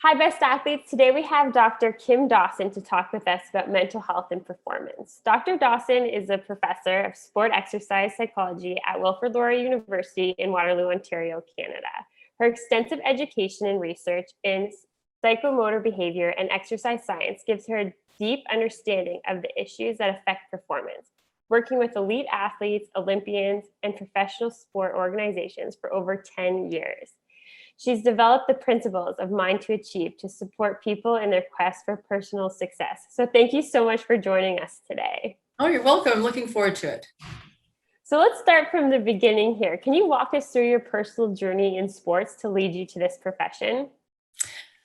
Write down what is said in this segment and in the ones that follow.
Hi, best athletes. Today we have Dr. Kim Dawson to talk with us about mental health and performance. Dr. Dawson is a professor of sport exercise psychology at Wilfrid Laurier University in Waterloo, Ontario, Canada. Her extensive education and research in psychomotor behavior and exercise science gives her a deep understanding of the issues that affect performance, working with elite athletes, Olympians, and professional sport organizations for over 10 years. She's developed the principles of Mind to Achieve to support people in their quest for personal success. So thank you so much for joining us today. Oh, you're welcome. I'm looking forward to it. So let's start from the beginning here. Can you walk us through your personal journey in sports to lead you to this profession?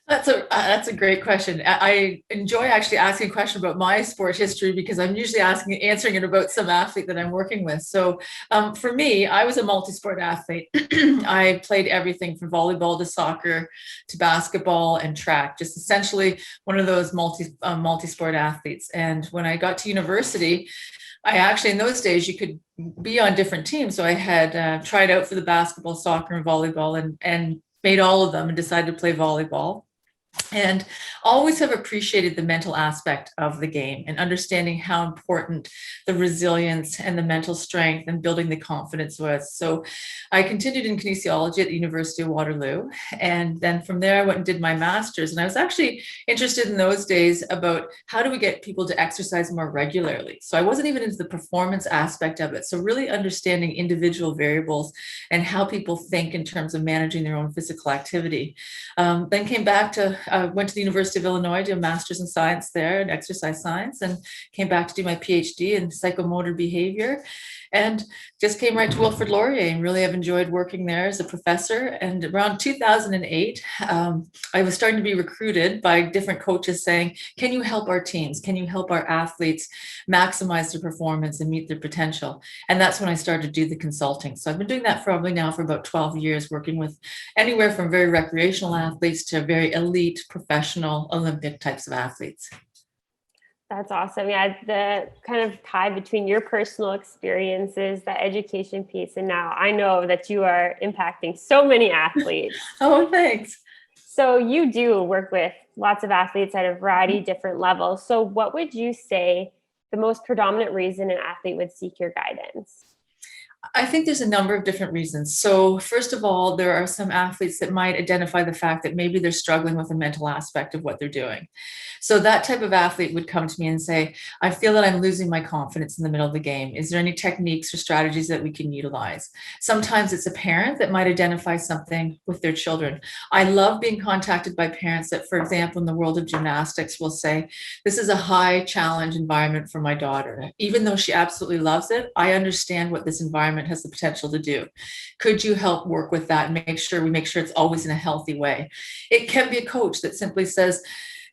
That's a great question. I enjoy actually asking a question about my sport history because I'm usually answering it about some athlete that I'm working with. So for me, I was a multi-sport athlete. I played everything from volleyball to soccer to basketball and track, just essentially one of those multi-sport athletes. And when I got to university, I actually, in those days, you could be on different teams. So I had tried out for the basketball, soccer, and volleyball and made all of them and decided to play volleyball. And always have appreciated the mental aspect of the game and understanding how important the resilience and the mental strength and building the confidence was. So I continued in kinesiology at the University of Waterloo. And then from there, I went and did my master's. And I was actually interested in those days about how do we get people to exercise more regularly. So I wasn't even into the performance aspect of it. So really understanding individual variables and how people think in terms of managing their own physical activity. Then came back to went to the University of Illinois, did a master's in science there in exercise science, and came back to do my PhD in psychomotor behavior. And just came right to Wilfrid Laurier and really have enjoyed working there as a professor. And around 2008, I was starting to be recruited by different coaches saying, can you help our teams? Can you help our athletes maximize their performance and meet their potential? And that's when I started to do the consulting. So I've been doing that probably now for about 12 years, working with anywhere from very recreational athletes to very elite professional Olympic types of athletes. That's awesome. Yeah, the kind of tie between your personal experiences, the education piece, and now I know that you are impacting so many athletes. Oh, thanks. So you do work with lots of athletes at a variety of different levels. So what would you say the most predominant reason an athlete would seek your guidance? I think there's a number of different reasons. So, first of all, there are some athletes that might identify the fact that maybe they're struggling with a mental aspect of what they're doing. So, that type of athlete would come to me and say, I feel that I'm losing my confidence in the middle of the game. Is there any techniques or strategies that we can utilize? Sometimes it's a parent that might identify something with their children. I love being contacted by parents that, for example, in the world of gymnastics, will say, this is a high challenge environment for my daughter. Even though she absolutely loves it, I understand what this environment has the potential to do. Could you help work with that and make sure it's always in a healthy way? It can be a coach that simply says,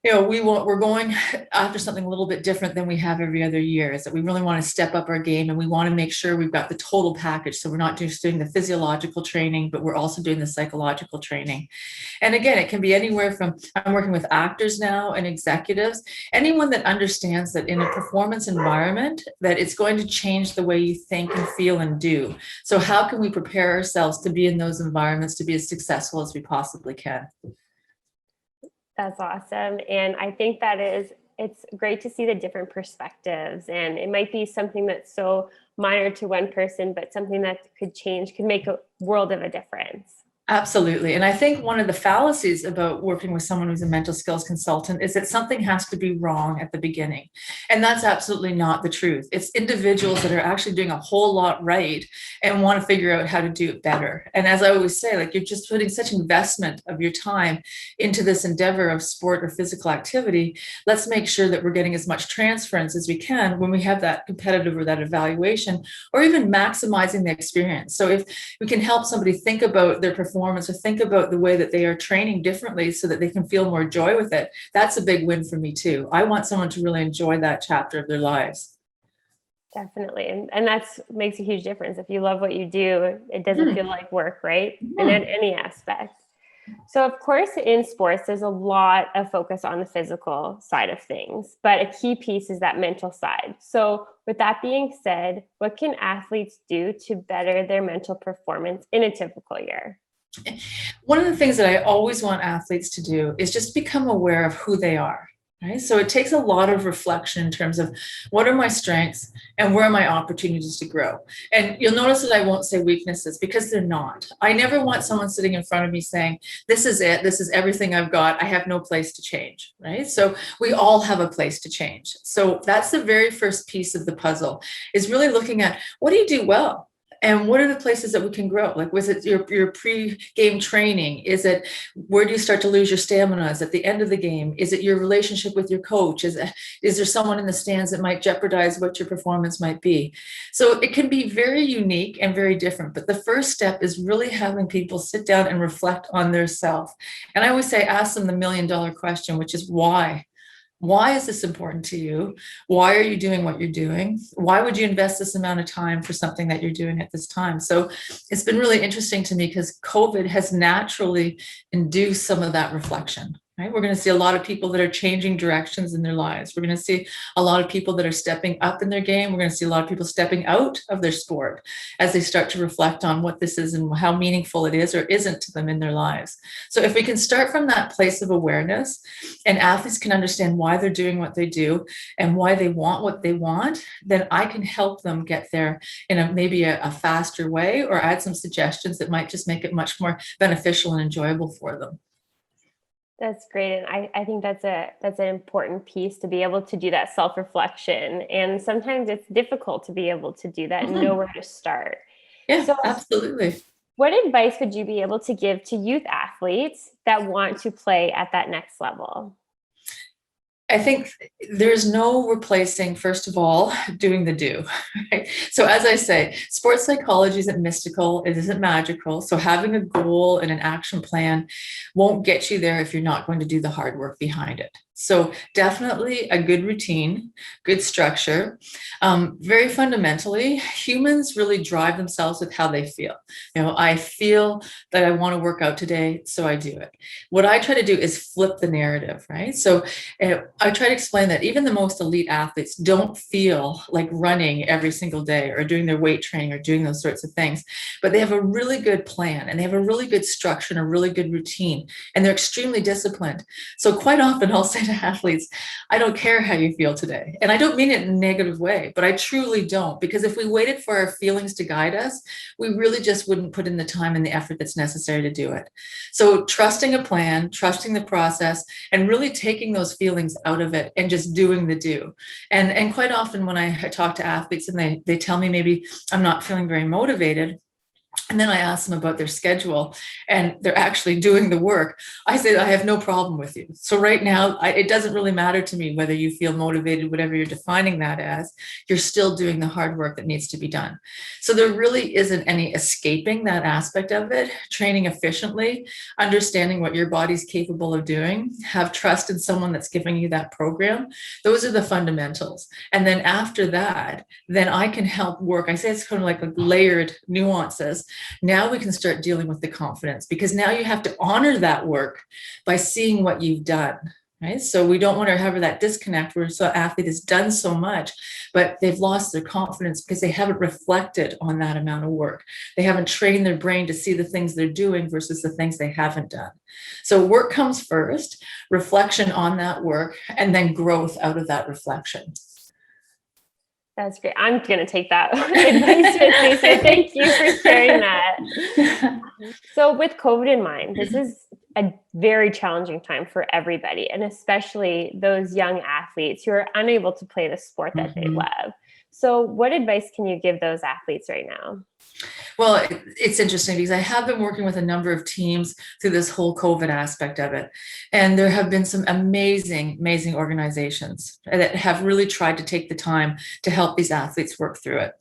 we're going after something a little bit different than we have every other year, is that we really want to step up our game and we want to make sure we've got the total package. So we're not just doing the physiological training, but we're also doing the psychological training. And again, it can be anywhere from, I'm working with actors now and executives, anyone that understands that in a performance environment, that it's going to change the way you think and feel and do. So how can we prepare ourselves to be in those environments to be as successful as we possibly can? That's awesome. And I think it's great to see the different perspectives. And it might be something that's so minor to one person, but something that could make a world of a difference. Absolutely. And I think one of the fallacies about working with someone who's a mental skills consultant is that something has to be wrong at the beginning. And that's absolutely not the truth. It's individuals that are actually doing a whole lot right and want to figure out how to do it better. And as I always say, like, you're just putting such investment of your time into this endeavor of sport or physical activity. Let's make sure that we're getting as much transference as we can when we have that competitive or that evaluation, or even maximizing the experience. So if we can help somebody think about their performance or think about the way that they are training differently so that they can feel more joy with it, that's a big win for me too. I want someone to really enjoy that chapter of their lives. Definitely. And that's makes a huge difference. If you love what you do, it doesn't feel like work, right? And in any aspect. So of course, in sports, there's a lot of focus on the physical side of things, but a key piece is that mental side. So with that being said, what can athletes do to better their mental performance in a typical year? One of the things that I always want athletes to do is just become aware of who they are. Right. So it takes a lot of reflection in terms of what are my strengths and where are my opportunities to grow. And you'll notice that I won't say weaknesses because they're not. I never want someone sitting in front of me saying, this is it, this is everything I've got, I have no place to change. Right. So we all have a place to change. So that's the very first piece of the puzzle, is really looking at what do you do well? And what are the places that we can grow? Like, was it your pre-game training? Is it, where do you start to lose your stamina? Is it at the end of the game? Is it your relationship with your coach? Is there someone in the stands that might jeopardize what your performance might be? So it can be very unique and very different. But the first step is really having people sit down and reflect on their self. And I always say, ask them the $1,000,000 question, which is why? Why is this important to you? Why are you doing what you're doing? Why would you invest this amount of time for something that you're doing at this time? So it's been really interesting to me because COVID has naturally induced some of that reflection. Right? We're going to see a lot of people that are changing directions in their lives. We're going to see a lot of people that are stepping up in their game. We're going to see a lot of people stepping out of their sport as they start to reflect on what this is and how meaningful it is or isn't to them in their lives. So if we can start from that place of awareness, and athletes can understand why they're doing what they do and why they want what they want, then I can help them get there in maybe a faster way, or add some suggestions that might just make it much more beneficial and enjoyable for them. That's great. And I think that's an important piece, to be able to do that self-reflection. And sometimes it's difficult to be able to do that and know where to start. Yeah, so, absolutely. What advice would you be able to give to youth athletes that want to play at that next level? I think there's no replacing, first of all, doing the do. Right? So as I say, sports psychology isn't mystical, it isn't magical. So having a goal and an action plan won't get you there if you're not going to do the hard work behind it. So definitely a good routine, good structure. Very fundamentally, humans really drive themselves with how they feel. I feel that I want to work out today, so I do it. What I try to do is flip the narrative, right? So I try to explain that even the most elite athletes don't feel like running every single day or doing their weight training or doing those sorts of things, but they have a really good plan and they have a really good structure and a really good routine, and they're extremely disciplined. So quite often I'll say to athletes, I don't care how you feel today. And I don't mean it in a negative way, but I truly don't, because if we waited for our feelings to guide us, we really just wouldn't put in the time and the effort that's necessary to do it. So trusting a plan, trusting the process, and really taking those feelings out of it and just doing the do. And quite often when I talk to athletes and they tell me maybe I'm not feeling very motivated, and then I ask them about their schedule and they're actually doing the work, I say, I have no problem with you. So right now, it doesn't really matter to me whether you feel motivated, whatever you're defining that as, you're still doing the hard work that needs to be done. So there really isn't any escaping that aspect of it. Training efficiently, understanding what your body's capable of doing, have trust in someone that's giving you that program. Those are the fundamentals. And then after that, then I can help work. I say it's kind of like layered nuances. Now we can start dealing with the confidence, because now you have to honor that work by seeing what you've done. Right? So we don't want to have that disconnect where an athlete has done so much, but they've lost their confidence because they haven't reflected on that amount of work. They haven't trained their brain to see the things they're doing versus the things they haven't done. So work comes first, reflection on that work, and then growth out of that reflection. That's great. I'm going to take that advice with me. So thank you for sharing that. So with COVID in mind, this is a very challenging time for everybody, and especially those young athletes who are unable to play the sport that they love. So what advice can you give those athletes right now? Well, it's interesting because I have been working with a number of teams through this whole COVID aspect of it. And there have been some amazing, amazing organizations that have really tried to take the time to help these athletes work through it.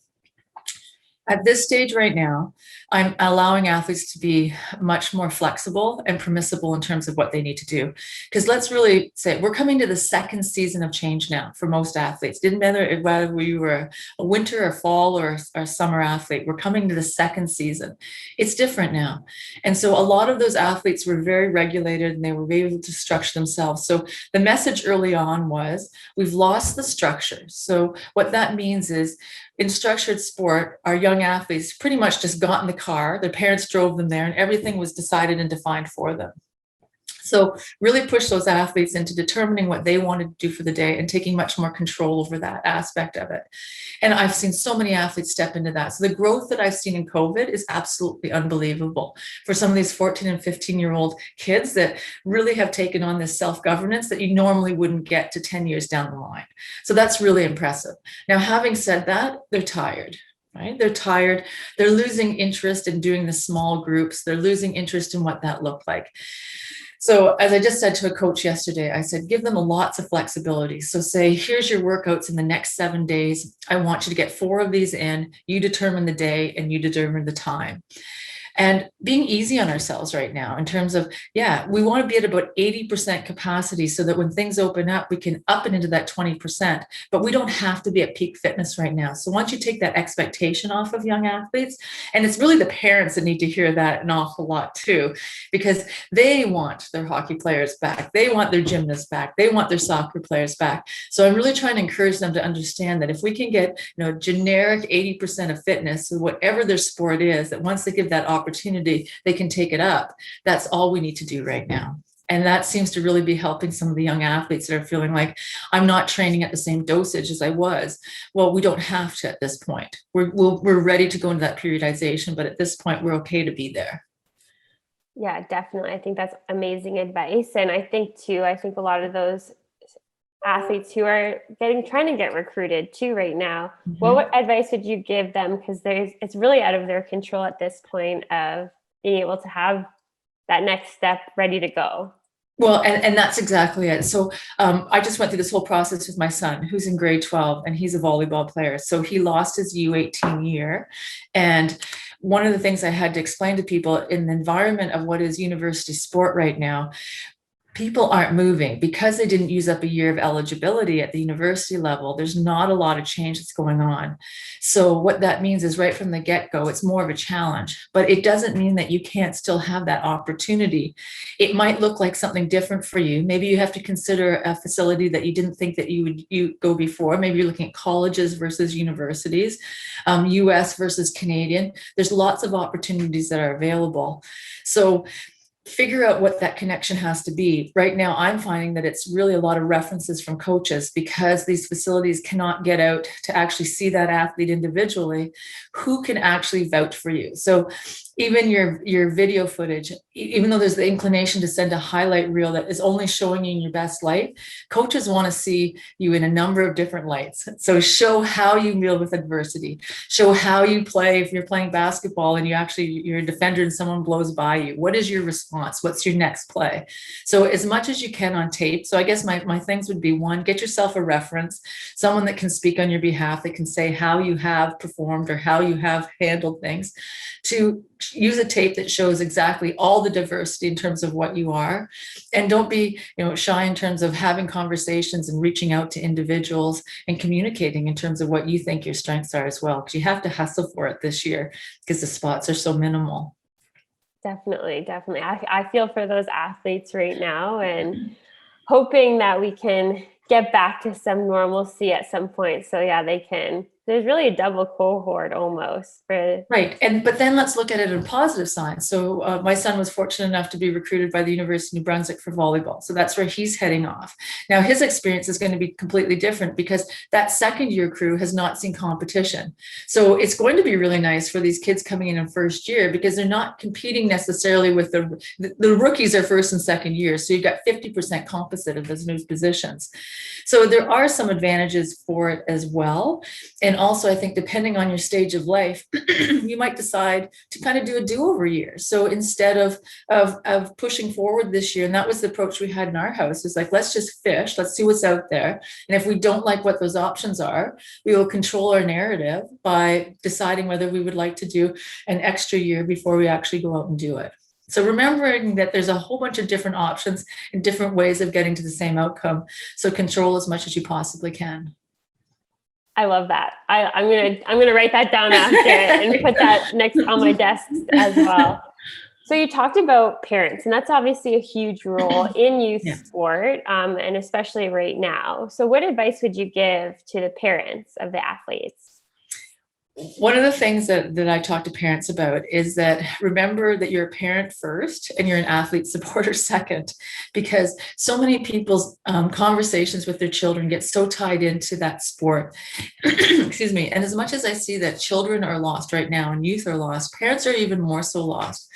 At this stage right now, I'm allowing athletes to be much more flexible and permissible in terms of what they need to do. Because let's really say we're coming to the second season of change now for most athletes. Didn't matter whether we were a winter or fall or a summer athlete, we're coming to the second season. It's different now. And so a lot of those athletes were very regulated and they were able to structure themselves. So the message early on was, we've lost the structure. So what that means is, in structured sport, our young athletes pretty much just got in the car, their parents drove them there, and everything was decided and defined for them. So really push those athletes into determining what they wanted to do for the day and taking much more control over that aspect of it. And I've seen so many athletes step into that. So the growth that I've seen in COVID is absolutely unbelievable for some of these 14 and 15-year-old kids that really have taken on this self-governance that you normally wouldn't get to 10 years down the line. So that's really impressive. Now, having said that, they're tired. Right? They're tired. They're losing interest in doing the small groups. They're losing interest in what that looked like. So as I just said to a coach yesterday, I said, give them lots of flexibility. So say, here's your workouts in the next 7 days. I want you to get 4 of these in. You determine the day and you determine the time. And being easy on ourselves right now in terms of, yeah, we want to be at about 80% capacity so that when things open up, we can up it into that 20%, but we don't have to be at peak fitness right now. So once you take that expectation off of young athletes, and it's really the parents that need to hear that an awful lot too, because they want their hockey players back. They want their gymnasts back. They want their soccer players back. So I'm really trying to encourage them to understand that if we can get, generic 80% of fitness, so whatever their sport is, that once they give that opportunity, they can take it up. That's all we need to do right now. And that seems to really be helping some of the young athletes that are feeling like, I'm not training at the same dosage as I was. Well, we don't have to at this point. We're ready to go into that periodization, but at this point, we're okay to be there. Yeah, definitely. I think that's amazing advice. And I think a lot of those athletes who are trying to get recruited too right now, what advice would you give them? Because it's really out of their control at this point of being able to have that next step ready to go. Well, and that's exactly it. So I just went through this whole process with my son, who's in grade 12, and he's a volleyball player. So he lost his U18 year. And one of the things I had to explain to people in the environment of what is university sport right now, people aren't moving because they didn't use up a year of eligibility at the university level. There's not a lot of change that's going on. So what that means is right from the get-go, it's more of a challenge, but it doesn't mean that you can't still have that opportunity. It might look like something different for you. Maybe you have to consider a facility that you didn't think that you go before. Maybe you're looking at colleges versus universities, US versus Canadian. There's lots of opportunities that are available. So figure out what that connection has to be. Right now, I'm finding that it's really a lot of references from coaches because these facilities cannot get out to actually see that athlete individually. Who can actually vouch for you? So even your video footage, even though there's the inclination to send a highlight reel that is only showing you in your best light, coaches want to see you in a number of different lights. So show how you deal with adversity, show how you play. If you're playing basketball and you're a defender and someone blows by you, what is your response? What's your next play? So as much as you can on tape. So I guess my things would be, one, get yourself a reference, someone that can speak on your behalf, that can say how you have performed or how you have handled things. Two, use a tape that shows exactly all the diversity in terms of what you are, and don't be shy in terms of having conversations and reaching out to individuals and communicating in terms of what you think your strengths are as well, because you have to hustle for it this year because the spots are so minimal. Definitely. I feel for those athletes right now and hoping that we can get back to some normalcy at some point. So yeah, there's really a double cohort almost. Right. But then let's look at it in positive signs. So my son was fortunate enough to be recruited by the University of New Brunswick for volleyball. So that's where he's heading off. Now his experience is going to be completely different because that second year crew has not seen competition. So it's going to be really nice for these kids coming in first year because they're not competing necessarily with the rookies are first and second year. So you've got 50% composite of those new positions. So there are some advantages for it as well. And also, I think depending on your stage of life, you might decide to kind of do a do-over year. So instead of pushing forward this year, and that was the approach we had in our house, is like, let's just fish, let's see what's out there. And if we don't like what those options are, we will control our narrative by deciding whether we would like to do an extra year before we actually go out and do it. So remembering that there's a whole bunch of different options and different ways of getting to the same outcome. So control as much as you possibly can. I love that. I'm gonna write that down after and put that next on my desk as well. So you talked about parents, and that's obviously a huge role in youth sport, and especially right now. So what advice would you give to the parents of the athletes? One of the things that I talk to parents about is that remember that you're a parent first and you're an athlete supporter second, because so many people's conversations with their children get so tied into that sport. Excuse me. And as much as I see that children are lost right now and youth are lost, parents are even more so lost.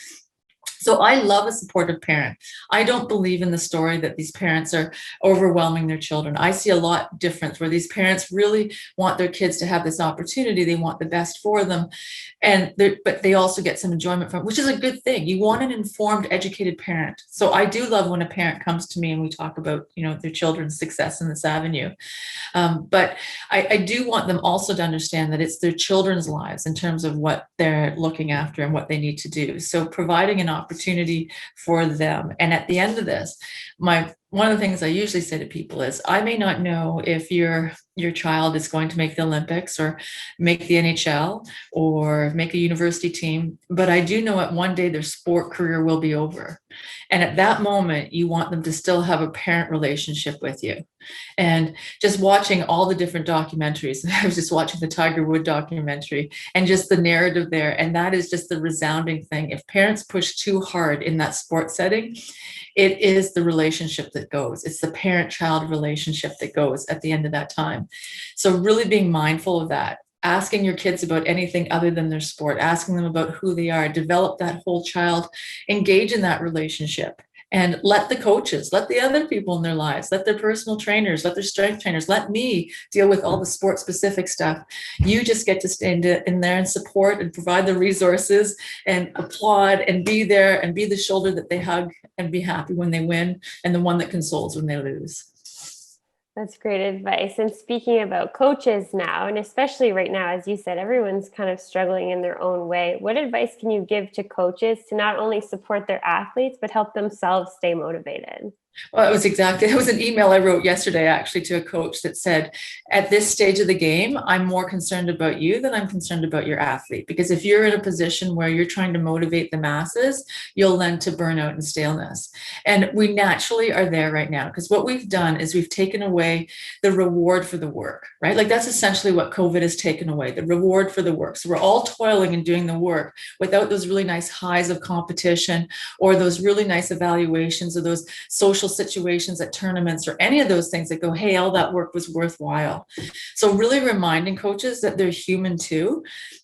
So I love a supportive parent. I don't believe in the story that these parents are overwhelming their children. I see a lot different where these parents really want their kids to have this opportunity. They want the best for them. But they also get some enjoyment from it, which is a good thing. You want an informed, educated parent. So I do love when a parent comes to me and we talk about, their children's success in this avenue. But I do want them also to understand that it's their children's lives in terms of what they're looking after and what they need to do. So providing an opportunity for them. And at the end of this, one of the things I usually say to people is, I may not know if your child is going to make the Olympics or make the NHL or make a university team, but I do know that one day their sport career will be over. And at that moment, you want them to still have a parent relationship with you. And just watching all the different documentaries, I was just watching the Tiger Woods documentary and just the narrative there. And that is just the resounding thing. If parents push too hard in that sport setting, it is the relationship that goes. It's the parent-child relationship that goes at the end of that time. So really being mindful of that, asking your kids about anything other than their sport, asking them about who they are, develop that whole child, engage in that relationship. And let the coaches, let the other people in their lives, let their personal trainers, let their strength trainers, let me deal with all the sport specific stuff. You just get to stand in there and support and provide the resources and applaud and be there and be the shoulder that they hug and be happy when they win and the one that consoles when they lose. That's great advice. And speaking about coaches now, and especially right now, as you said, everyone's kind of struggling in their own way. What advice can you give to coaches to not only support their athletes, but help themselves stay motivated? Well, it was an email I wrote yesterday actually to a coach that said, at this stage of the game, I'm more concerned about you than I'm concerned about your athlete. Because if you're in a position where you're trying to motivate the masses, you'll lend to burnout and staleness. And we naturally are there right now because what we've done is we've taken away the reward for the work, right? Like that's essentially what COVID has taken away, the reward for the work. So we're all toiling and doing the work without those really nice highs of competition or those really nice evaluations or those social situations at tournaments or any of those things that go, hey, all that work was worthwhile. So really reminding coaches that they're human too.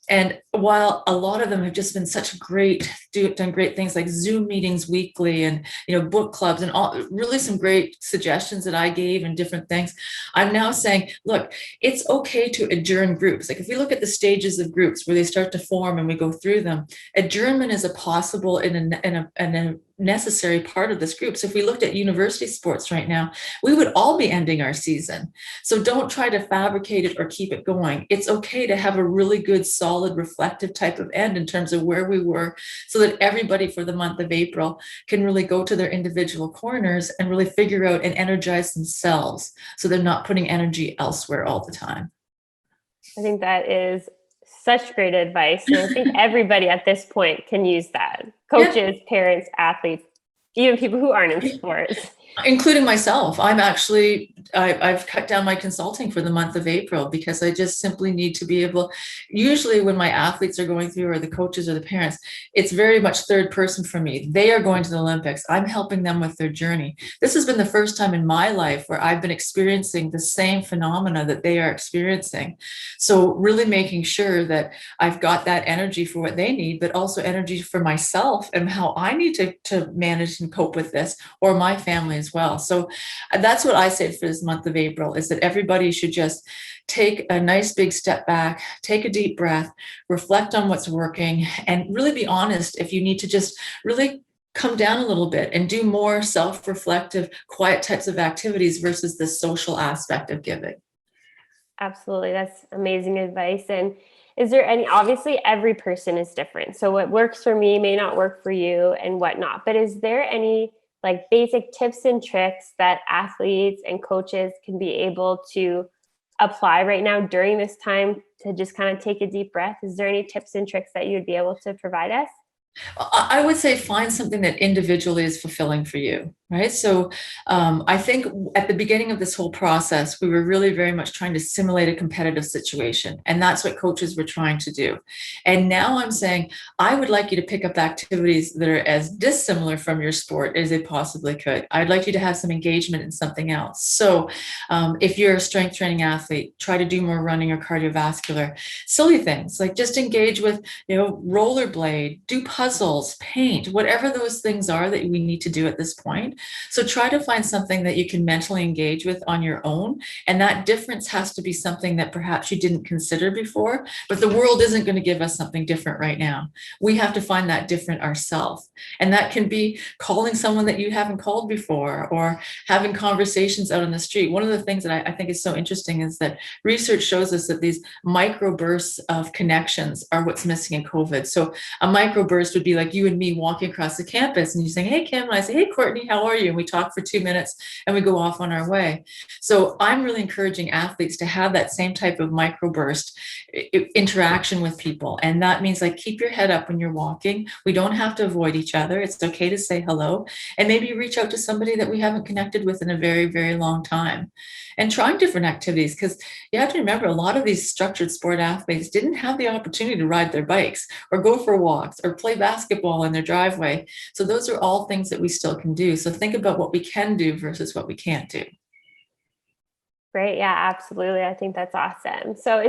And while a lot of them have just been such done great things like Zoom meetings weekly and book clubs and all really some great suggestions that I gave and different things, I'm now saying, look, it's okay to adjourn groups. Like if we look at the stages of groups where they start to form and we go through them, adjournment is a possible in a necessary part of this group. So if we looked at university sports right now, we would all be ending our season. So don't try to fabricate it or keep it going. It's okay to have a really good, solid, reflective type of end in terms of where we were so that everybody for the month of April can really go to their individual corners and really figure out and energize themselves so they're not putting energy elsewhere all the time. I think that is such great advice. And I think everybody at this point can use that. Coaches, parents, athletes, even people who aren't in sports. Including myself. I've cut down my consulting for the month of April because I just simply need to be able, usually when my athletes are going through or the coaches or the parents, it's very much third person for me. They are going to the Olympics. I'm helping them with their journey. This has been the first time in my life where I've been experiencing the same phenomena that they are experiencing. So really making sure that I've got that energy for what they need, but also energy for myself and how I need to manage and cope with this or my family as well. So that's what I say for this month of April is that everybody should just take a nice big step back, take a deep breath, reflect on what's working, and really be honest if you need to just really come down a little bit and do more self-reflective, quiet types of activities versus the social aspect of giving. Absolutely. That's amazing advice. And is there obviously every person is different. So what works for me may not work for you and whatnot, but is there any like basic tips and tricks that athletes and coaches can be able to apply right now during this time to just kind of take a deep breath? Is there any tips and tricks that you would be able to provide us? I would say find something that individually is fulfilling for you, right? So I think at the beginning of this whole process, we were really very much trying to simulate a competitive situation. And that's what coaches were trying to do. And now I'm saying, I would like you to pick up activities that are as dissimilar from your sport as they possibly could. I'd like you to have some engagement in something else. So if you're a strength training athlete, try to do more running or cardiovascular, silly things like just engage with, rollerblade, do puzzles, paint, whatever those things are that we need to do at this point. So try to find something that you can mentally engage with on your own. And that difference has to be something that perhaps you didn't consider before, but the world isn't going to give us something different right now. We have to find that different ourselves. And that can be calling someone that you haven't called before, or having conversations out on the street. One of the things that I think is so interesting is that research shows us that these microbursts of connections are what's missing in COVID. So a microburst would be like you and me walking across the campus and you saying, hey, Kim, and I say, hey, Courtney, how are you? And we talk for 2 minutes and we go off on our way. So I'm really encouraging athletes to have that same type of microburst interaction with people. And that means like keep your head up when you're walking. We don't have to avoid each other. It's okay to say hello and maybe reach out to somebody that we haven't connected with in a very, very long time. And trying different activities, because you have to remember a lot of these structured sport athletes didn't have the opportunity to ride their bikes or go for walks or play basketball in their driveway. So those are all things that we still can do. So think about what we can do versus what we can't do. Great. Yeah, absolutely. I think that's awesome. So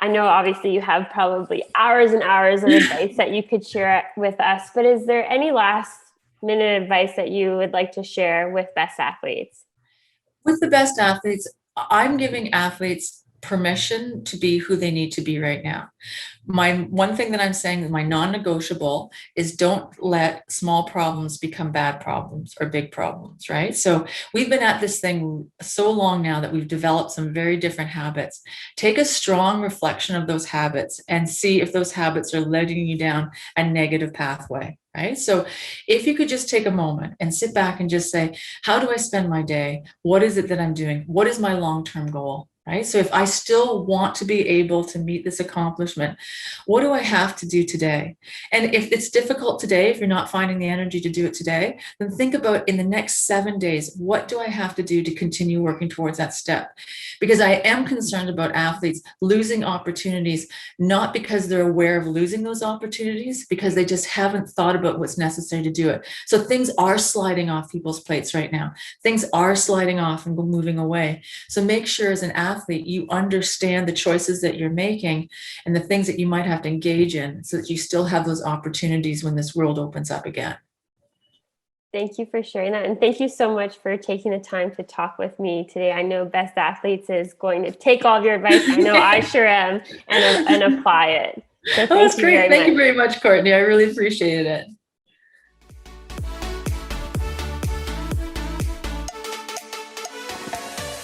I know obviously you have probably hours and hours of advice that you could share with us, but is there any last minute advice that you would like to share with best athletes? With the best athletes, I'm giving athletes permission to be who they need to be right now. My one thing that I'm saying, my non-negotiable, is don't let small problems become bad problems or big problems, right? So we've been at this thing so long now that we've developed some very different habits. Take a strong reflection of those habits and see if those habits are leading you down a negative pathway. Right. So if you could just take a moment and sit back and just say, how do I spend my day? What is it that I'm doing? What is my long-term goal? Right. So if I still want to be able to meet this accomplishment, what do I have to do today? And if it's difficult today, if you're not finding the energy to do it today, then think about in the next 7 days, what do I have to do to continue working towards that step? Because I am concerned about athletes losing opportunities, not because they're aware of losing those opportunities, because they just haven't thought about what's necessary to do it. So things are sliding off people's plates right now. Things are sliding off and moving away. So make sure as an athlete, you understand the choices that you're making and the things that you might have to engage in so that you still have those opportunities when this world opens up again. Thank you for sharing that. And thank you so much for taking the time to talk with me today. I know Best Athletes is going to take all of your advice. I know I sure am, and apply it. So that's great. Thank you very much, Courtney. I really appreciated it.